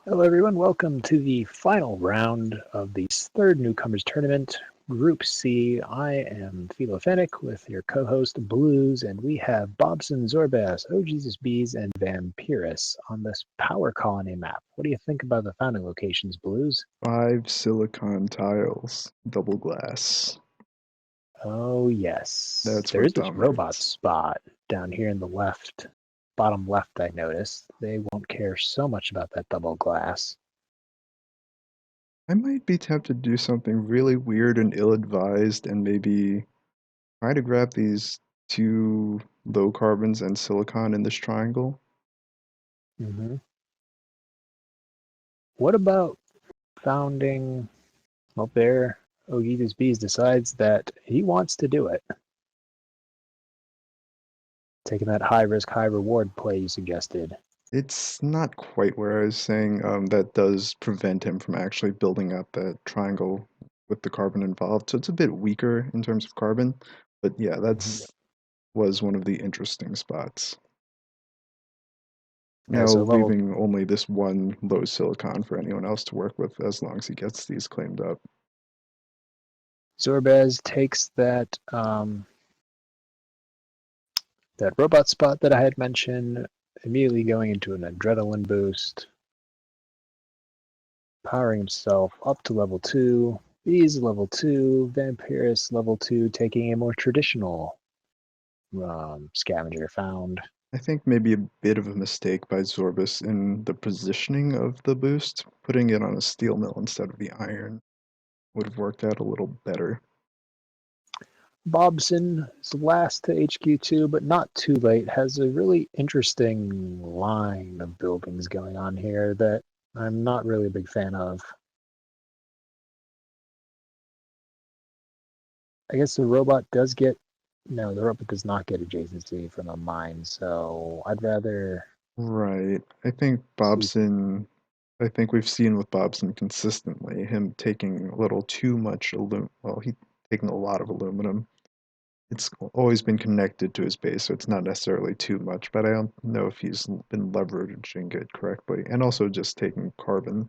Hello, everyone. Welcome to the final round of the third Newcomers tournament, Group C. I am Philo Fennec with your co-host Blues, and we have Bobson, Zorbas, Oh Jesus Bees, and Vampirus on this Power Colony map. What do you think about the founding locations, Blues? 5 silicon tiles, double glass. Oh yes, That's there is what this robot dominates. spot down here in the left, bottom left. I noticed they won't care so much about that double glass. I might be tempted to do something really weird and ill-advised and maybe try to grab these two low carbons and silicon in this triangle. hmm What about founding well, there, Ogitas Bees decides that he wants to do it, taking that high risk, high reward play you suggested. It's not quite where I was saying that does prevent him from actually building up that triangle with the carbon involved. So it's a bit weaker in terms of carbon. But yeah, Mhm. that's was one of the interesting spots. Yeah, Now so level leaving only this one low silicon for anyone else to work with as long as he gets these claimed up. Zorbaz takes that robot spot that I had mentioned, immediately going into an adrenaline boost, powering himself up to level 2. Bees level 2, Vampirus level 2, taking a more traditional scavenger found. I think maybe a bit of a mistake by Zorbus in the positioning of the boost. Putting it on a steel mill instead of the iron would have worked out a little better. Bobson is last to HQ2, but not too late. Has a really interesting line of buildings going on here that I'm not really a big fan of. I guess the robot does get. No, the robot does not get adjacency from a mine, so I'd rather Right. I think see. Bobson, I think we've seen with Bobson consistently, him taking a little too much he taking a lot of aluminum. It's always been connected to his base, so it's not necessarily too much, but I don't know if he's been leveraging it correctly. And also just taking carbon,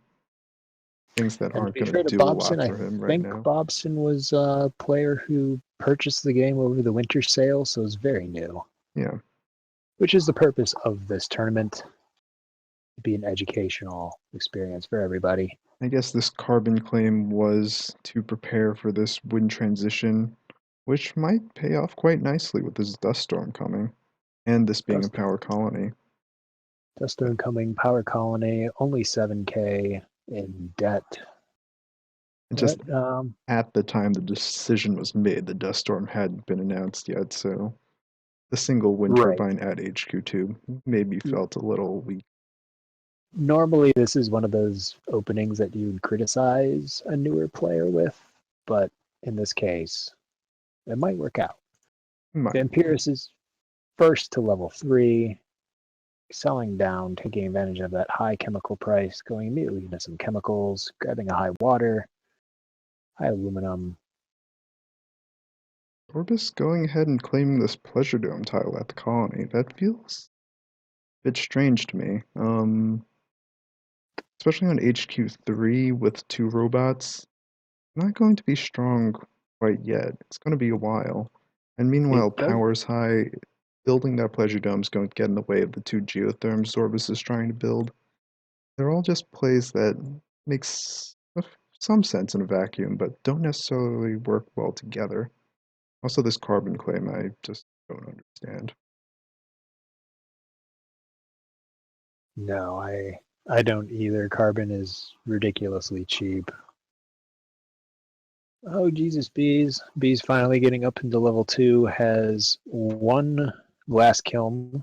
things that And to aren't be going to fair to do a Bobson, lot I for him right think now. Bobson was a player who purchased the game over the winter sale, so it's very new, Yeah, which is the purpose of this tournament. Be an educational experience for everybody. I guess this carbon claim was to prepare for this wind transition, which might pay off quite nicely with this dust storm coming, and this being a Dust power colony. Dust Incoming Power Colony, only 7K in debt. And just But at the time the decision was made, the dust storm hadn't been announced yet, so the single wind right. turbine at HQ2 maybe felt a little weak. Normally, this is one of those openings that you would criticize a newer player with, but in this case, it might work out. Might. Vampirus is first to level 3, selling down, taking advantage of that high chemical price, going immediately into some chemicals, grabbing a high water, high aluminum. Orbis going ahead and claiming this pleasure dome tile at the colony. That feels a bit strange to me. Especially on HQ3 with two robots. Not going to be strong quite yet. It's going to be a while. And It meanwhile, does Power's high. Building that pleasure dome is going to get in the way of the two geotherms Zorbus is trying to build. They're all just plays that makes some sense in a vacuum, but don't necessarily work well together. Also, this carbon claim I just don't understand. no, I don't either. Carbon is ridiculously cheap. Oh Jesus, bees! Bees finally getting up into level 2 has one glass kiln,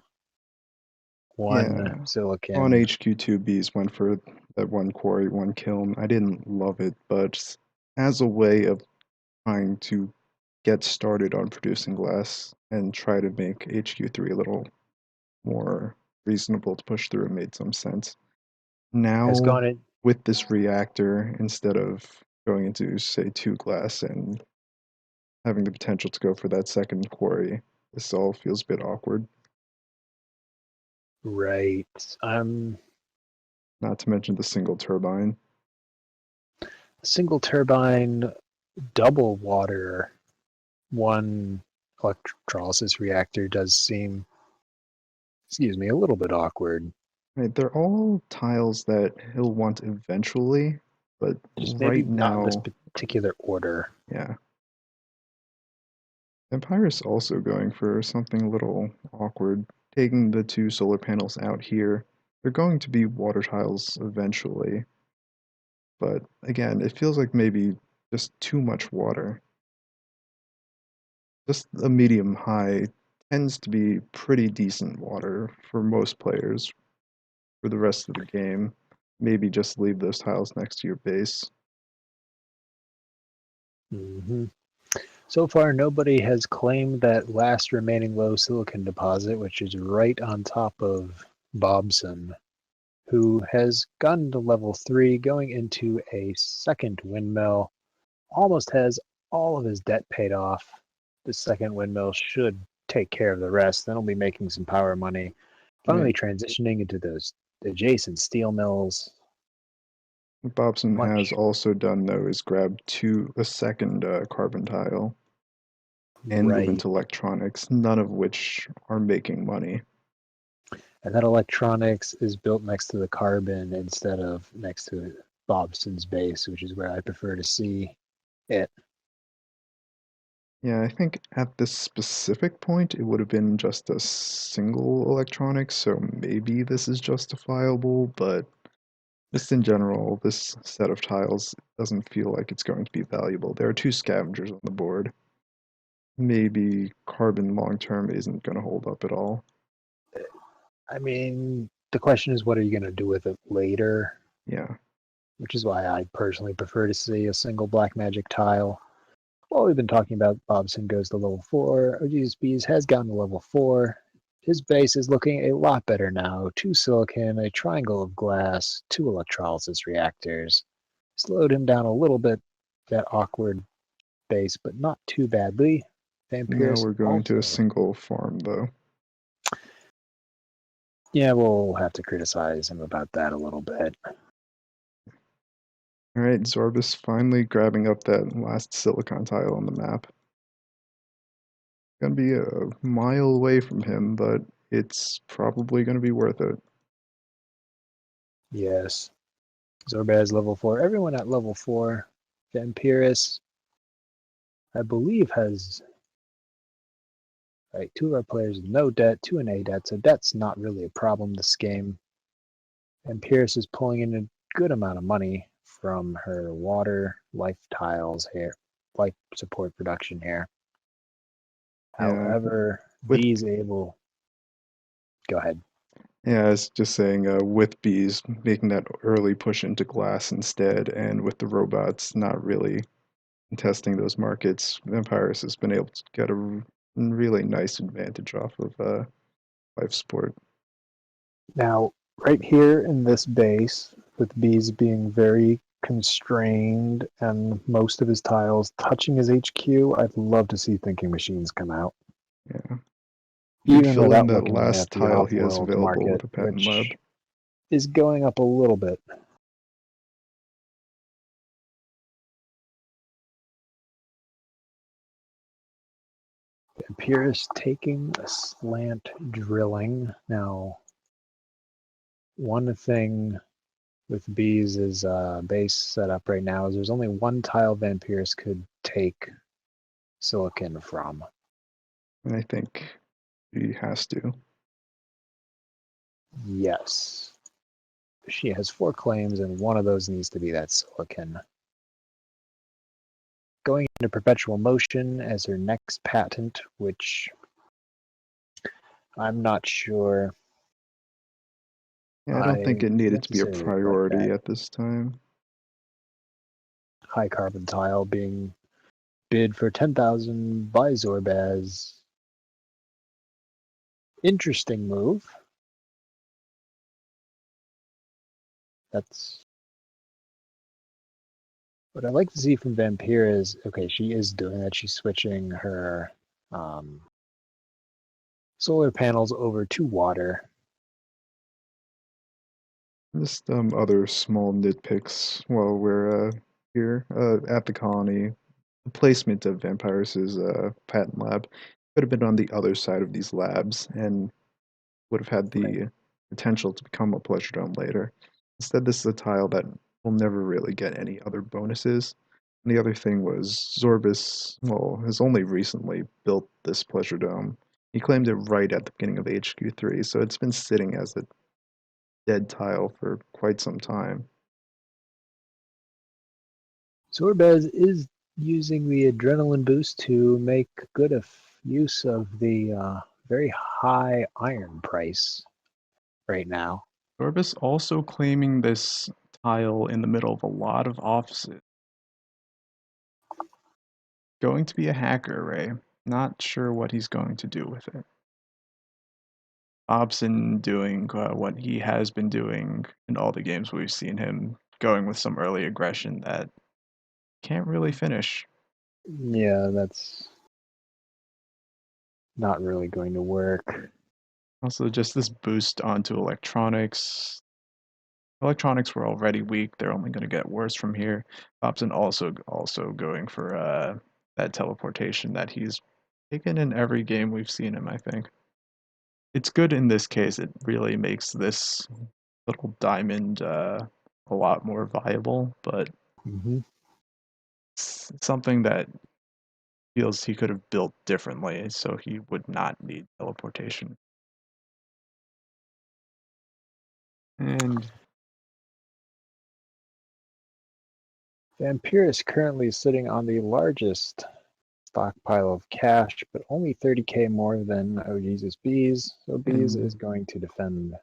one Yeah, on silicon. HQ2Bs went for that one quarry, one kiln. I didn't love it, but as a way of trying to get started on producing glass and try to make HQ3 a little more reasonable to push through, it made some sense. Has Now, gone in. with this reactor, instead of going into, say, two glass and having the potential to go for that second quarry, this all feels a bit awkward. Right. not to mention the single turbine. Single turbine, double water, one electrolysis reactor does seem, a little bit awkward. Right, they're all tiles that he'll want eventually, but Just maybe right not in this now, particular order. yeah. Empirus also going for something a little awkward, taking the two solar panels out here. They're going to be water tiles eventually, but again, it feels like maybe just too much water. Just a medium high tends to be pretty decent water for most players for the rest of the game. Maybe just leave those tiles next to your base. Hmm. So far, nobody has claimed that last remaining low silicon deposit, which is right on top of Bobson, who has gotten to level 3, going into a second windmill, almost has all of his debt paid off. The second windmill should take care of the rest. Then he'll be making some power money, Right. finally transitioning into those adjacent steel mills. What Bobson has Much also done though is grab a second carbon tile and move right. into electronics, none of which are making money. And that electronics is built next to the carbon instead of next to Bobson's base, which is where I prefer to see it. Yeah, I think at this specific point it would have been just a single electronics, so maybe this is justifiable, but just in general, this set of tiles doesn't feel like it's going to be valuable. There are two scavengers on the board. Maybe carbon long term isn't going to hold up at all. I mean, the question is, what are you going to do with it later? Yeah, Which is why I personally prefer to see a single black magic tile. While we've been talking about Bobson goes to level 4, OGSBs has gotten to level 4. His base is looking a lot better now. 2 silicon, a triangle of glass, 2 electrolysis reactors. Slowed him down a little bit, that awkward base, but not too badly. now Vampirus we're going to a also. single farm though. Yeah, we'll have to criticize him about that a little bit. Alright, Zorbus finally grabbing up that last silicon tile on the map. Gonna be a mile away from him, but it's probably gonna be worth it. Yes. Zorbaz level 4. Everyone at level 4. Vampirus, I believe, has right, 2 of our players with no debt, 2 in A debt, so debt's not really a problem this game. Vampirus is pulling in a good amount of money from her water life tiles here, life support production here. Yeah, However, with B's able. Go ahead. yeah, I was just saying, with bees making that early push into glass instead, and with the robots not really contesting those markets, Empirus has been able to get a really nice advantage off of life support. Now, right here in this base, with B's being very constrained and most of his tiles touching his HQ, I'd love to see thinking machines come out, Yeah, you can even fill in without that looking last at the tile he has off-world available with market, a patent lab. which is going up a little bit. Pierce taking a slant drilling. Now, one thing with B's is base setup right now is there's only one tile Vampirus could take silicon from. And I think he has to. Yes. She has 4 claims, and one of those needs to be that silicon. Going into perpetual motion as her next patent, which I'm not sure Yeah, I don't think I it needed to be a necessarily like priority that. at this time. High carbon tile being bid for 10,000 by Zorbaz. Interesting move. That's what I like to see from Vampire is, okay, she is doing that. She's switching her um, solar panels over to water. Just other small nitpicks while we're here at the colony. The placement of Vampyrus's patent lab could have been on the other side of these labs and would have had Right. the potential to become a pleasure dome later. Instead, this is a tile that will never really get any other bonuses. And the other thing was Zorbus, well, has only recently built this pleasure dome. He claimed it right at the beginning of HQ3, so it's been sitting as a dead tile for quite some time. Zorbez is using the adrenaline boost to make good use of the very high iron price right now. Zorbus also claiming this tile in the middle of a lot of offices. Going to be a hacker, Ray. Not sure what he's going to do with it. Hobson doing what he has been doing in all the games we've seen him going with some early aggression that can't really finish. Yeah, that's not really going to work. Also, just this boost onto electronics. Electronics were already weak. They're only going to get worse from here. Hobson also going for that teleportation that he's taken in every game we've seen him, I think. It's good in this case. It really makes this little diamond a lot more viable, but Mm-hmm. it's something that feels he could have built differently so he would not need teleportation. And Vampirus currently is sitting on the largest stockpile of cash, but only 30k more than Oh Jesus Bees. So Bees is going to defend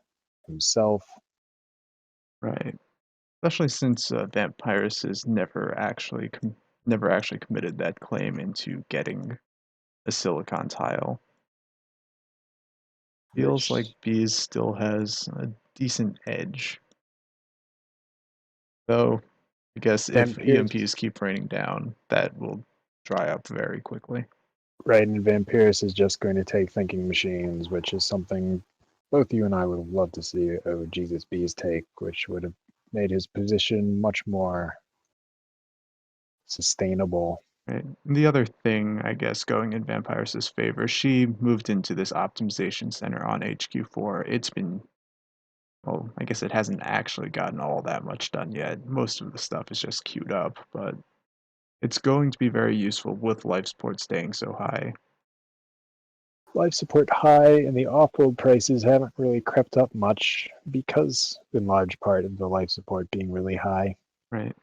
himself. right, especially since Vampirus has never actually committed that claim into getting a silicon tile. Feels like Which Bees still has a decent edge. Though, I guess if Vampirus, EMPs keep raining down, that will dry up very quickly. right, and Vampirus is just going to take thinking machines, which is something both you and I would love to see Oh Jesus Bees take, which would have made his position much more sustainable. Right. And the other thing, I guess, going in Vampire's favor, she moved into this optimization center on HQ4. It's been, well, I guess it hasn't actually gotten all that much done yet. Most of the stuff is just queued up, but it's going to be very useful with life support staying so high. Life support high and the off-world prices haven't really crept up much because, in large part, of the life support being really high. Right.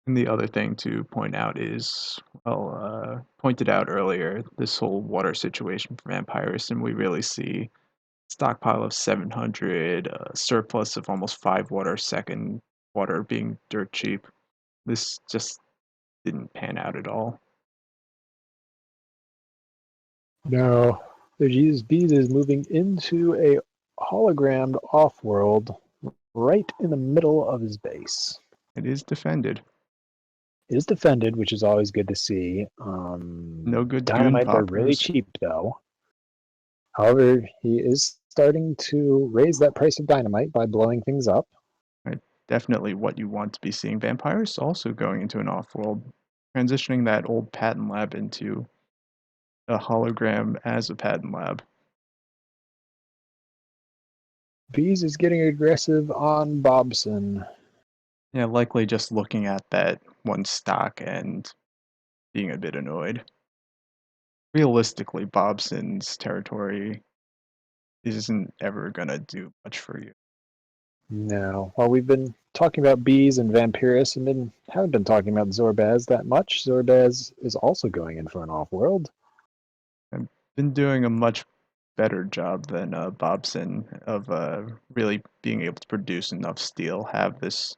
And the other thing to point out is, well, pointed out earlier, this whole water situation for Vampires, and we really see stockpile of 700, surplus of almost 5 water a second, water being dirt cheap. This just didn't pan out at all. No, the Jesus Bees is moving into a hologrammed off-world right in the middle of his base. It is defended. It is defended, which is always good to see. No good goon Dynamite, they're really poppers. cheap, though. However, he is starting to raise that price of dynamite by blowing things up. Right? Definitely what you want to be seeing. Vampires also going into an off-world, transitioning that old patent lab into a hologram as a patent lab. Bees is getting aggressive on Bobson. Yeah, likely just looking at that one stock and being a bit annoyed. Realistically, Bobson's territory isn't ever gonna do much for you. No. Well, we've been talking about bees and Vampirus and then haven't been talking about Zorbaz that much. Zorbaz is also going in for an off-world. I've been doing a much better job than Bobson of really being able to produce enough steel, have this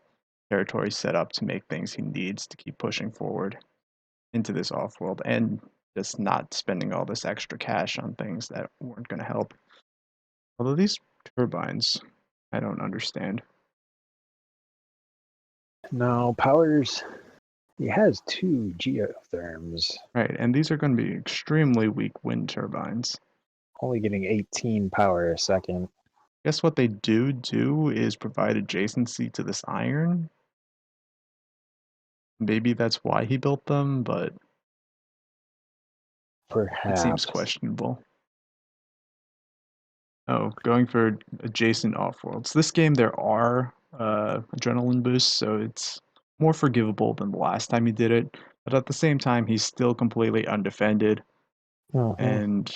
territory set up to make things he needs to keep pushing forward into this off-world, and just not spending all this extra cash on things that weren't going to help. Although these turbines, I don't understand. No, Powers, he has two geotherms, Right, and these are going to be extremely weak wind turbines. only getting 18 power a second. Guess what they do is provide adjacency to this iron. Maybe that's why he built them, but it seems Perhaps. questionable. Oh, going for adjacent off-worlds. This game there are adrenaline boosts, so it's more forgivable than the last time he did it. But at the same time, he's still completely undefended, Hmm. and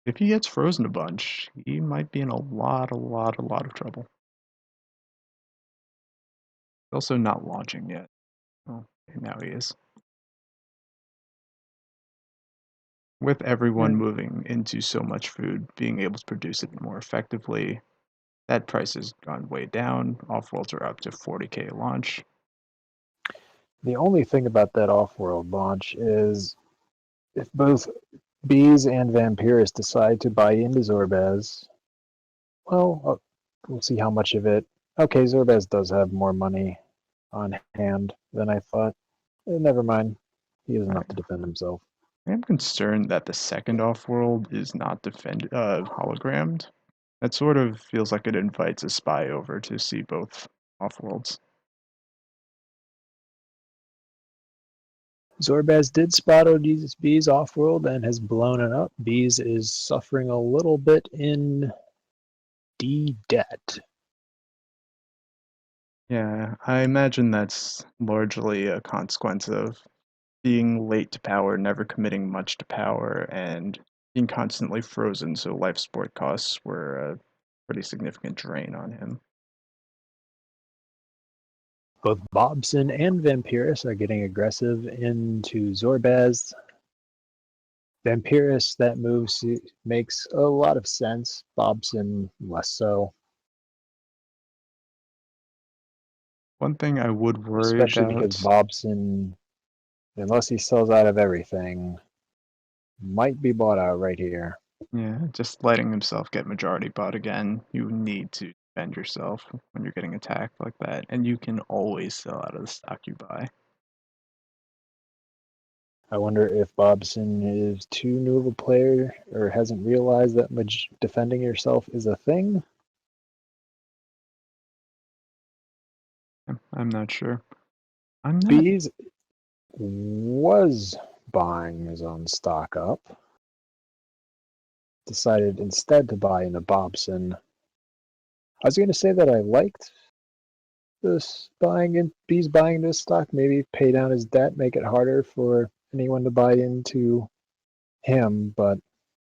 if he gets frozen a bunch, he might be in a lot of trouble. Also not launching yet. Oh, okay, now he is. With everyone moving into so much food, being able to produce it more effectively, that price has gone way down. Off-worlds are up to 40K launch. The only thing about that off-world launch is if both Bees and Vampiris decide to buy into Zorbaz, well, we'll see how much of it. Okay, Zorbaz does have more money on hand than I thought. Never mind. He has enough to defend himself. I am concerned that the second off-world is not hologrammed. That sort of feels like it invites a spy over to see both off-worlds. Zorbaz did spot OD's Bees off-world and has blown it up. Bees is suffering a little bit in D debt. Yeah, I imagine that's largely a consequence of being late to power, never committing much to power, and being constantly frozen, so life support costs were a pretty significant drain on him. Both Bobson and Vampiris are getting aggressive into Zorbaz. Vampiris, that move makes a lot of sense. Bobson, less so. One thing I would worry Especially because about, Bobson, unless he sells out of everything, might be bought out right here. yeah, just letting himself get majority bought again, you need to defend yourself when you're getting attacked like that, and you can always sell out of the stock you buy. I wonder if Bobson is too new of a player or hasn't realized that defending yourself is a thing. I'm not sure. I'm not. Bees was buying his own stock up, decided instead to buy into Bobson. I was going to say that I liked this Bees buying this stock, maybe pay down his debt, make it harder for anyone to buy into him, but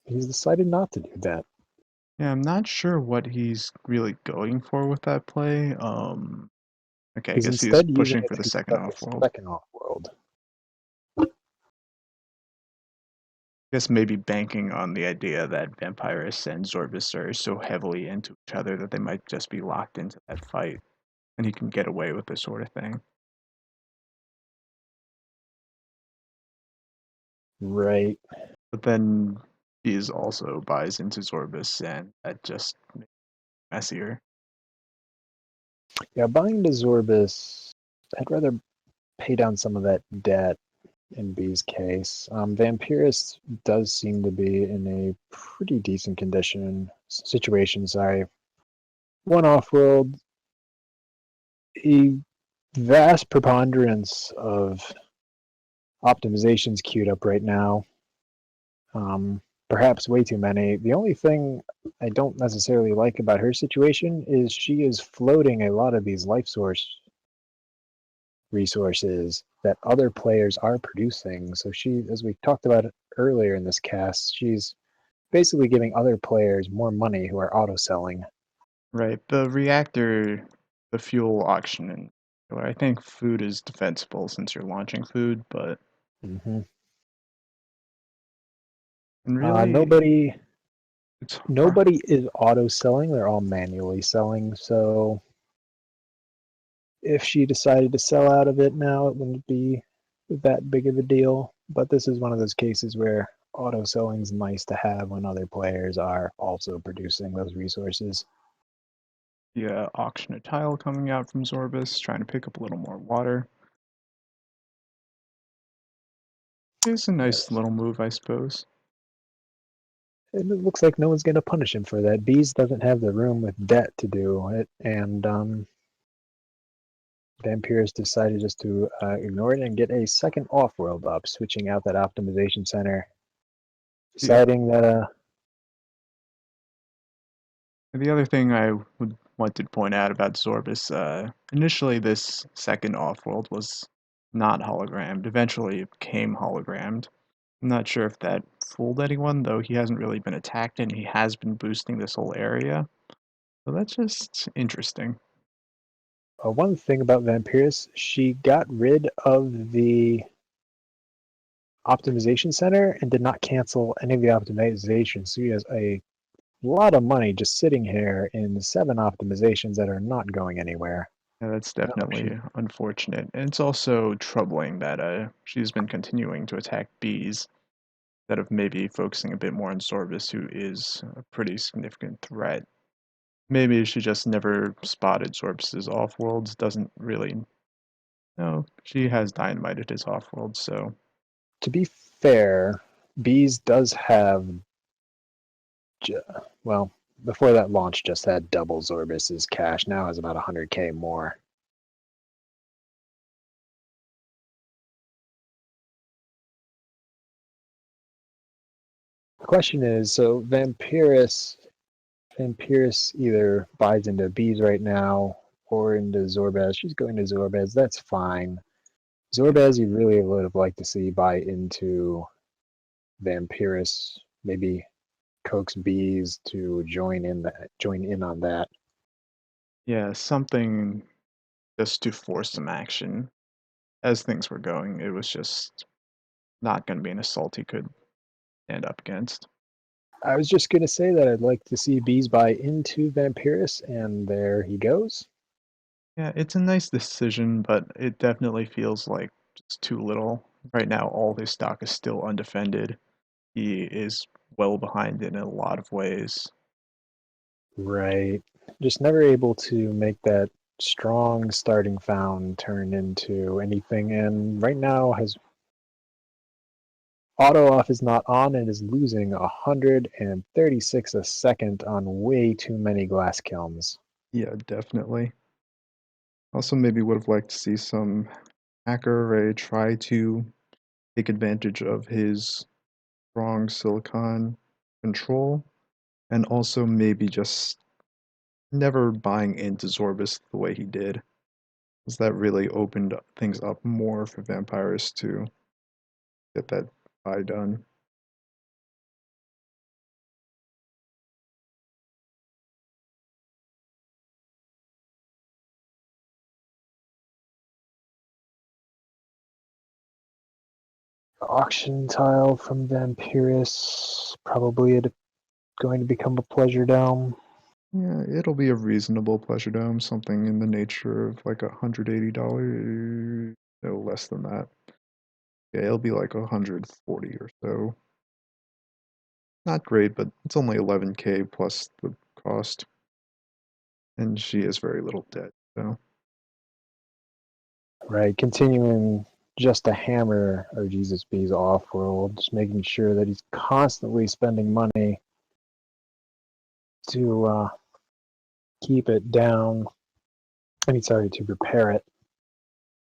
he's decided not to do that. Yeah, I'm not sure what he's really going for with that play. Okay, I He's guess he's instead using pushing it for the to second defend the off-world. second off-world. Guess maybe banking on the idea that Vampirus and Zorbus are so heavily into each other that they might just be locked into that fight, and he can get away with this sort of thing. Right. But then he also buys into Zorbus, and that just makes it messier. Yeah, buying the Zorbus, I'd rather pay down some of that debt in B's case. Vampirus does seem to be in a pretty decent situation. Sorry, one off-world, a vast preponderance of optimizations queued up right now. Perhaps way too many. The only thing I don't necessarily like about her situation is she is floating a lot of these life source resources that other players are producing. So she, as we talked about earlier in this cast, she's basically giving other players more money who are auto selling. Right. The reactor, the fuel auction, and I think food is defensible since you're launching food, but Hmm. and really, Nobody it's hard. nobody is auto selling. They're all manually selling. So if she decided to sell out of it now, it wouldn't be that big of a deal. But this is one of those cases where auto selling is nice to have when other players are also producing those resources. Yeah, auction a tile coming out from Zorbus, trying to pick up a little more water. It's a nice Yes. little move, I suppose. And it looks like no one's going to punish him for that. Bees doesn't have the room with debt to do it, and Vampirus decided just to ignore it and get a second off-world up, switching out that optimization center, Yeah. deciding that The other thing I would want to point out about Zorbus, initially this second offworld was not hologrammed. Eventually it became hologrammed. I'm not sure if that fooled anyone, though he hasn't really been attacked and he has been boosting this whole area. So that's just interesting. one thing about Vampirus, she got rid of the optimization center and did not cancel any of the optimizations. So he has a lot of money just sitting here in 7 optimizations that are not going anywhere. Yeah, that's No, she definitely unfortunate. And it's also troubling that she's been continuing to attack bees instead of maybe focusing a bit more on Zorbus, who is a pretty significant threat. Maybe she just never spotted Zorbus's offworlds, doesn't really know. She has dynamited his offworld, so To be fair, Bees does have, well, before that launch just had double Zorbus's cash, now has about 100k more. The question is, so Vampirus either buys into Bees right now or into Zorbaz. She's going to Zorbaz, that's fine. Zorbaz you really would have liked to see buy into Vampirus, maybe coax Bees to join in on that. yeah, something just to force some action. As things were going, it was just not going to be an assault he could stand up against. I was just gonna say that I'd like to see Bees buy into Vampirus, and there he goes. Yeah, it's a nice decision, but it definitely feels like it's too little. Right now, all his stock is still undefended. He is well behind in a lot of ways. Right. Just never able to make that strong starting found turn into anything, and right now his auto off is not on and is losing 136 a second on way too many glass kilns. Yeah, definitely. Also, maybe would have liked to see some hacker array try to take advantage of his strong silicon control, and also maybe just never buying into Zorbus the way he did, because that really opened things up more for Vampires to get that buy done. Auction tile from Vampirus, probably going to become a pleasure dome. Yeah, it'll be a reasonable pleasure dome, something in the nature of like $180, no less than that. Yeah, it'll be like 140 or so. Not great, but it's only 11k plus the cost, and she has very little debt, so Right, continuing just to hammer Oh Jesus Bees off world, just making sure that he's constantly spending money to keep it down. I mean, sorry, to repair it,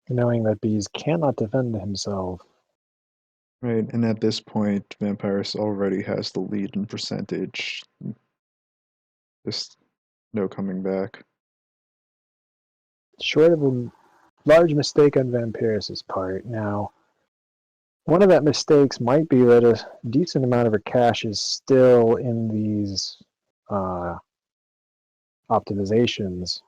knowing that Bees cannot defend himself. right. And at this point, Vampires already has the lead in percentage. Just no coming back. Short of a large mistake on Vampirus's part. Now, one of that mistakes might be that a decent amount of her cash is still in these uh, optimizations,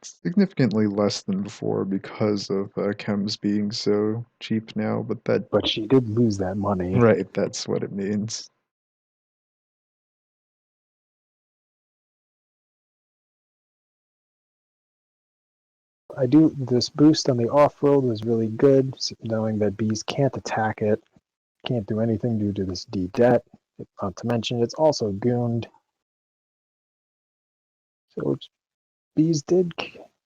Significantly less than before because of chems being so cheap now, but that, but she did lose that money. right, that's what it means. This boost on the off-road was really good, knowing that Bees can't attack it, can't do anything due to this D debt. Not to mention, it's also gooned. So Bees did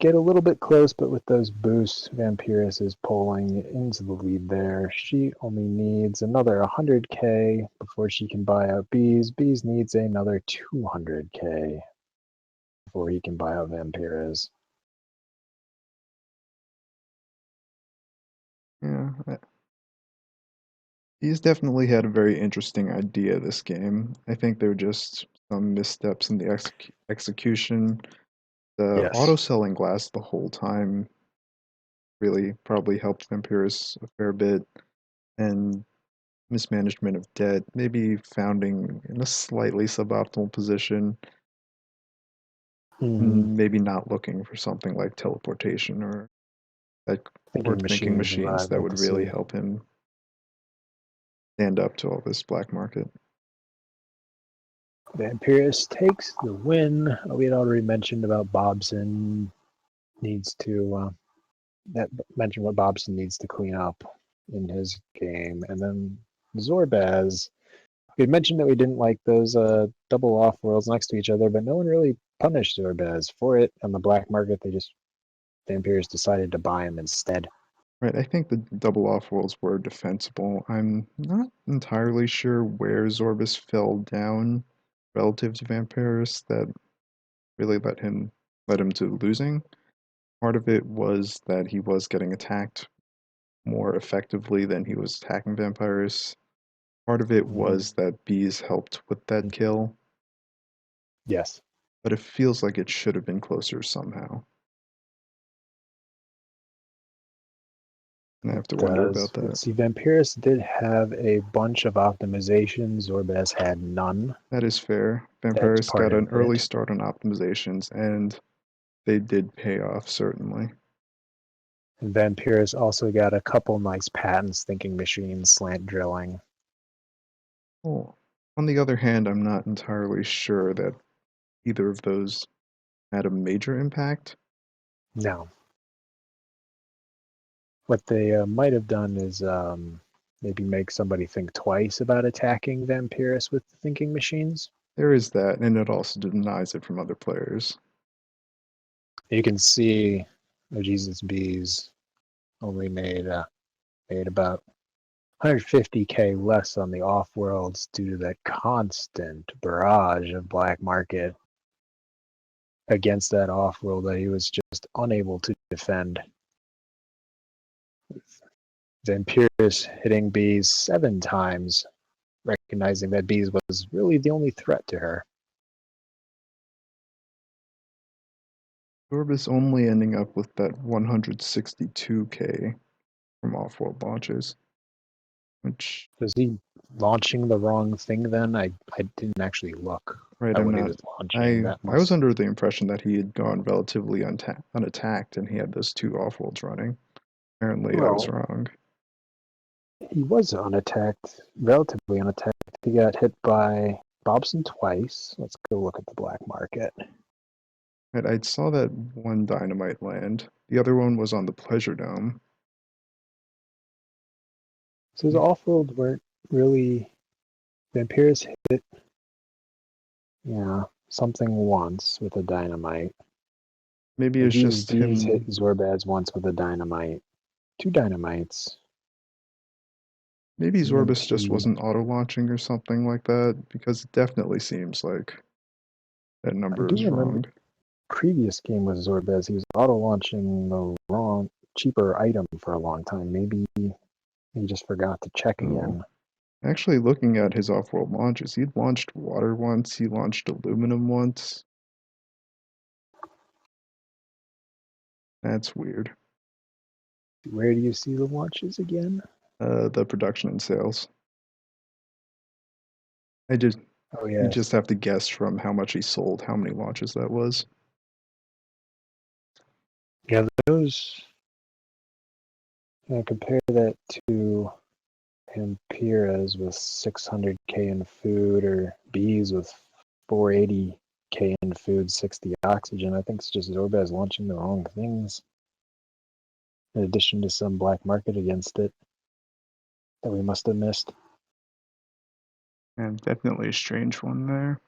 get a little bit close, but with those boosts, Vampiris is pulling into the lead there. She only needs another 100k before she can buy out Bees. Bees needs another 200k before he can buy out Vampiris. Yeah, he's definitely had a very interesting idea this game. I think there were just some missteps in the execution. The Yes. auto selling glass the whole time really probably helped Vampiris a fair bit, and mismanagement of debt, maybe founding in a slightly suboptimal position, Mm-hmm. maybe not looking for something like teleportation or Thinking thinking machines is what machines I'd that like would to really see. help him stand up to all this black market. Vampiris takes the win. We had already mentioned about Bobson needs to that mentioned what Bobson needs to clean up in his game, and then Zorbaz. We mentioned that we didn't like those double off worlds next to each other, but no one really punished Zorbaz for it. On the black market, Vampiris decided to buy him instead. Right, I think the double off rolls were defensible. I'm not entirely sure where Zorbus fell down relative to Vampiris that really led him to losing. Part of it was that he was getting attacked more effectively than he was attacking Vampiris. Part of it was that bees helped with that kill, Yes, but it feels like it should have been closer somehow. And I it have to wonder does. about that. Let's see, Vampiris did have a bunch of optimizations. Zorbaz had none. That is fair. That's Vampiris part got of an early it. start on optimizations, and they did pay off, certainly. And Vampiris also got a couple nice patents, thinking machines, slant drilling. Well, on the other hand, I'm not entirely sure that either of those had a major impact. No. What they might have done is maybe make somebody think twice about attacking Vampiris with thinking machines. There is that, and it also denies it from other players. You can see, oh Jesus, Bees only made about 150k less on the off worlds due to that constant barrage of black market against that off world that he was just unable to defend. Vampiris hitting Bees 7 times, recognizing that Bees was really the only threat to her. Zorbus only ending up with that 162k from off-world launches, which, Was he launching the wrong thing then? I didn't actually look right, at I'm what he not. was launching. That I was must. under the impression that he had gone relatively unattacked and he had those two off-worlds running. Apparently, I was Well, wrong. he was unattacked, relatively unattacked. He got hit by Bobson twice. Let's go look at the black market. Right, I saw that one dynamite land. The other one was on the Pleasure Dome. So his off-world weren't really. Vampiris hit, yeah, something once with a dynamite. Maybe And it's Jesus just Bees hit him. Zorbaz once with a dynamite. 2 dynamites. Maybe Zorbus just EMP. wasn't auto launching or something like that, because it definitely seems like that I number do is remember wrong. previous game with Zorbaz, he was auto launching the wrong, cheaper item for a long time. Maybe he just forgot to check Oh. again. Actually, looking at his off-world launches, he'd launched water once, he launched aluminum once. That's weird. Where do you see the launches again? The production and sales. I just Oh You yes. just have to guess from how much he sold, how many launches that was. Yeah, those. Compare that to Ampira's with 600k in food, or Bees with 480k in food, 60 oxygen. I think it's just Zorbaz launching the wrong things, in addition to some black market against it that we must have missed. And definitely a strange one there.